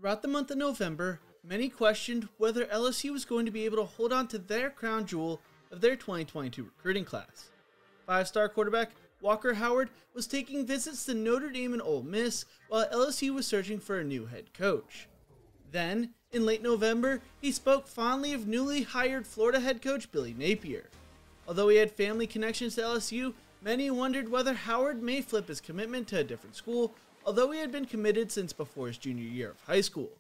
Throughout the month of November, many questioned whether LSU was going to be able to hold on to their crown jewel of their 2022 recruiting class. Five-star quarterback Walker Howard was taking visits to Notre Dame and Ole Miss while LSU was searching for a new head coach. Then, in late November, he spoke fondly of newly hired Florida head coach Billy Napier. Although he had family connections to LSU, many wondered whether Howard may flip his commitment to a different school, although he had been committed since before his junior year of high school.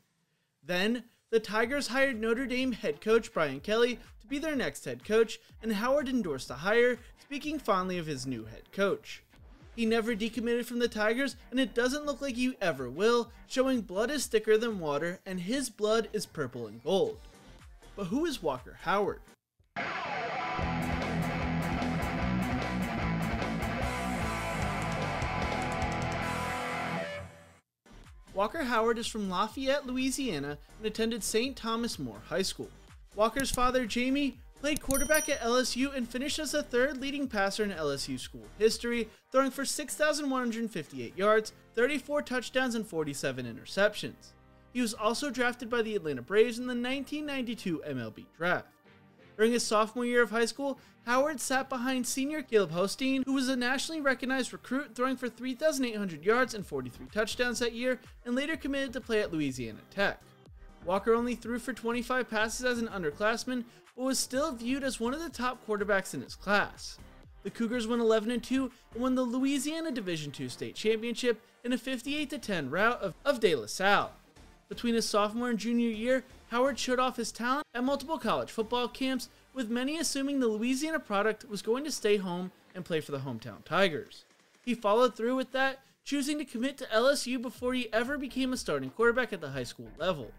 Then, the Tigers hired Notre Dame head coach Brian Kelly to be their next head coach, and Howard endorsed the hire, speaking fondly of his new head coach. He never decommitted from the Tigers, and it doesn't look like he ever will, showing blood is thicker than water, and his blood is purple and gold. But who is Walker Howard? Walker Howard is from Lafayette, Louisiana, and attended St. Thomas More High School. Walker's father, Jamie, played quarterback at LSU and finished as the third leading passer in LSU school history, throwing for 6,158 yards, 34 touchdowns, and 47 interceptions. He was also drafted by the Atlanta Braves in the 1992 MLB draft. During his sophomore year of high school, Howard sat behind senior Caleb Hosteen, who was a nationally recognized recruit, throwing for 3,800 yards and 43 touchdowns that year, and later committed to play at Louisiana Tech. Walker only threw for 25 passes as an underclassman, but was still viewed as one of the top quarterbacks in his class. The Cougars went 11-2 and won the Louisiana Division II state championship in a 58-10 rout of De La Salle. Between his sophomore and junior year, Howard showed off his talent at multiple college football camps, with many assuming the Louisiana product was going to stay home and play for the hometown Tigers. He followed through with that, choosing to commit to LSU before he ever became a starting quarterback at the high school level.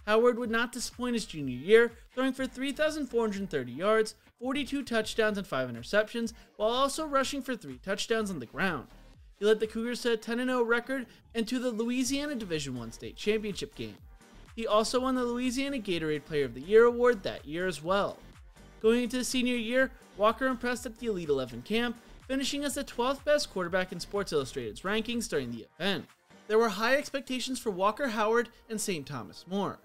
Howard would not disappoint his junior year, throwing for 3,430 yards, 42 touchdowns, and 5 interceptions, while also rushing for 3 touchdowns on the ground. He led the Cougars to a 10-0 record and to the Louisiana Division I state championship game. He also won the Louisiana Gatorade Player of the Year award that year as well. Going into his senior year, Walker impressed at the Elite 11 camp, finishing as the 12th best quarterback in Sports Illustrated's rankings during the event. There were high expectations for Walker Howard and St. Thomas More.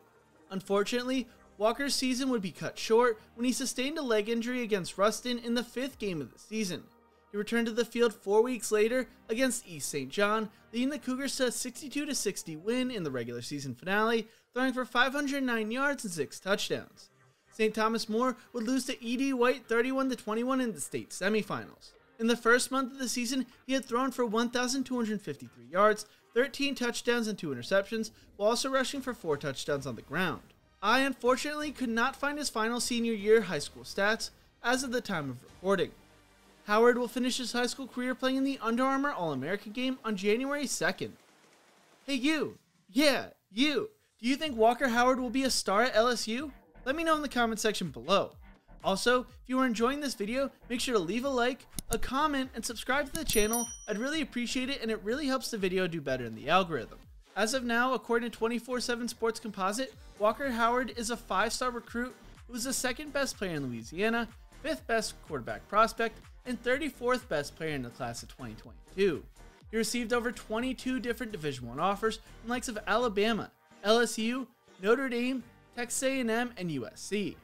Unfortunately, Walker's season would be cut short when he sustained a leg injury against Ruston in the 5th game of the season. He returned to the field 4 weeks later against East St. John, leading the Cougars to a 62-60 win in the regular season finale, throwing for 509 yards and 6 touchdowns. St. Thomas More would lose to E.D. White 31-21 in the state semifinals. In the first month of the season, he had thrown for 1,253 yards, 13 touchdowns, and 2 interceptions, while also rushing for 4 touchdowns on the ground. I unfortunately could not find his final senior year high school stats as of the time of recording. Howard will finish his high school career playing in the Under Armour All-American game on January 2nd. Hey you! Yeah, you! Do you think Walker Howard will be a star at LSU? Let me know in the comment section below. Also, if you are enjoying this video, make sure to leave a like, a comment, and subscribe to the channel. I'd really appreciate it, and it really helps the video do better in the algorithm. As of now, according to 24/7 Sports Composite, Walker Howard is a 5-star recruit who is the 2nd best player in Louisiana, 5th best quarterback prospect, and 34th best player in the class of 2022. He received over 22 different Division I offers from the likes of Alabama, LSU, Notre Dame, Texas A&M, and USC.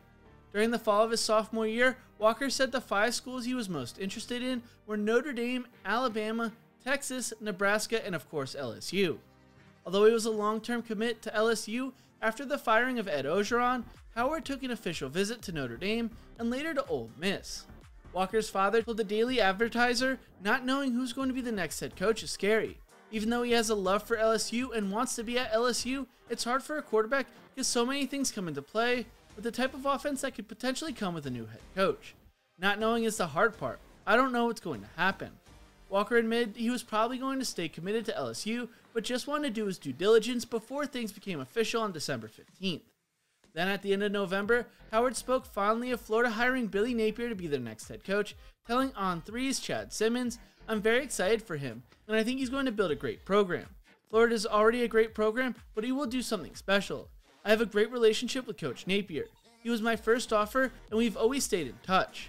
During the fall of his sophomore year, Walker said the 5 schools he was most interested in were Notre Dame, Alabama, Texas, Nebraska, and of course LSU. Although he was a long-term commit to LSU, after the firing of Ed Orgeron, Howard took an official visit to Notre Dame and later to Ole Miss. Walker's father told the Daily Advertiser, "Not knowing who's going to be the next head coach is scary. Even though he has a love for LSU and wants to be at LSU, it's hard for a quarterback because so many things come into play with the type of offense that could potentially come with a new head coach. Not knowing is the hard part. I don't know what's going to happen." Walker admitted he was probably going to stay committed to LSU, but just wanted to do his due diligence before things became official on December 15th. Then at the end of November, Howard spoke fondly of Florida hiring Billy Napier to be their next head coach, telling On3's Chad Simmons, "I'm very excited for him, and I think he's going to build a great program. Florida is already a great program, but he will do something special. I have a great relationship with Coach Napier. He was my first offer, and we've always stayed in touch."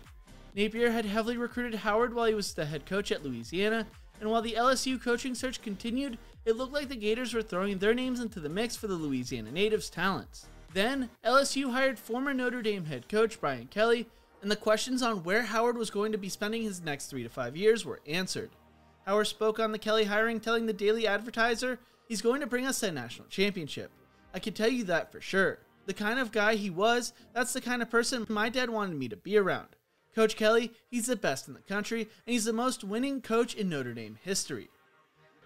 Napier had heavily recruited Howard while he was the head coach at Louisiana, and while the LSU coaching search continued, it looked like the Gators were throwing their names into the mix for the Louisiana natives' talents. Then, LSU hired former Notre Dame head coach Brian Kelly, and the questions on where Howard was going to be spending his next 3 to 5 years were answered. Howard spoke on the Kelly hiring, telling the Daily Advertiser, "He's going to bring us a national championship. I can tell you that for sure. The kind of guy he was, that's the kind of person my dad wanted me to be around. Coach Kelly, he's the best in the country, and he's the most winning coach in Notre Dame history."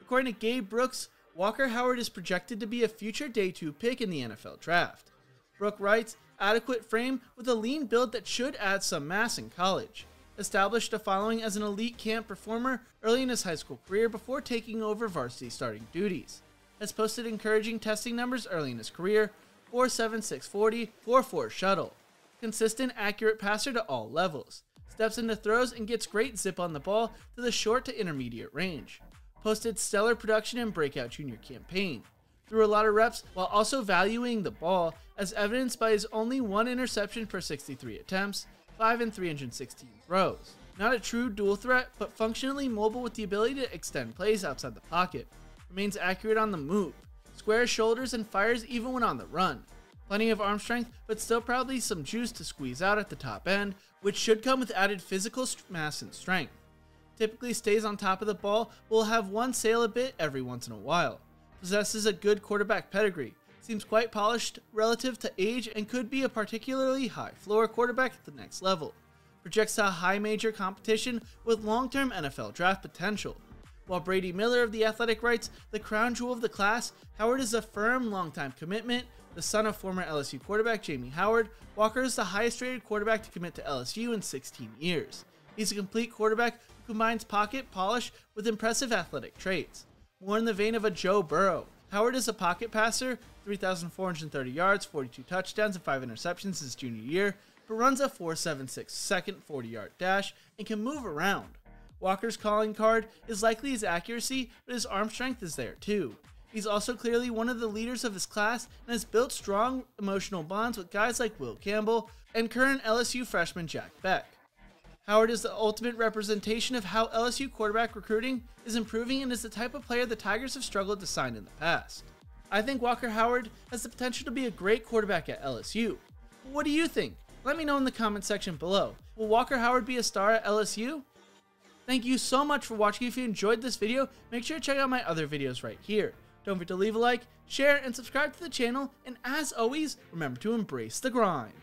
According to Gabe Brooks, Walker Howard is projected to be a future Day 2 pick in the NFL draft. Brooke writes, "Adequate frame with a lean build that should add some mass in college. Established a following as an elite camp performer early in his high school career before taking over varsity starting duties. Has posted encouraging testing numbers early in his career, 4.7, 640, 4.4 shuttle. Consistent, accurate passer to all levels. Steps into throws and gets great zip on the ball to the short to intermediate range. Posted stellar production in breakout junior campaign. Threw a lot of reps while also valuing the ball, as evidenced by his only 1 interception per 63 attempts, 5 in 316 throws. Not a true dual threat, but functionally mobile with the ability to extend plays outside the pocket. Remains accurate on the move. Squares shoulders and fires even when on the run. Plenty of arm strength, but still probably some juice to squeeze out at the top end, which should come with added physical mass and strength. Typically stays on top of the ball, but will have one sail a bit every once in a while. Possesses a good quarterback pedigree. Seems quite polished relative to age and could be a particularly high floor quarterback at the next level. Projects a high major competition with long-term NFL draft potential." While Brady Miller of The Athletic writes, "The crown jewel of the class, Howard is a firm, long-time commitment. The son of former LSU quarterback Jamie Howard, Walker is the highest-rated quarterback to commit to LSU in 16 years. He's a complete quarterback who combines pocket polish with impressive athletic traits. More in the vein of a Joe Burrow. Howard is a pocket passer, 3,430 yards, 42 touchdowns, and 5 interceptions his junior year, but runs a 4.76 second 40-yard dash and can move around. Walker's calling card is likely his accuracy, but his arm strength is there too. He's also clearly one of the leaders of his class and has built strong emotional bonds with guys like Will Campbell and current LSU freshman Jack Beck. Howard is the ultimate representation of how LSU quarterback recruiting is improving and is the type of player the Tigers have struggled to sign in the past. I think Walker Howard has the potential to be a great quarterback at LSU. What do you think? Let me know in the comment section below. Will Walker Howard be a star at LSU? Thank you so much for watching. If you enjoyed this video, make sure to check out my other videos right here. Don't forget to leave a like, share, and subscribe to the channel, and as always, remember to embrace the grind.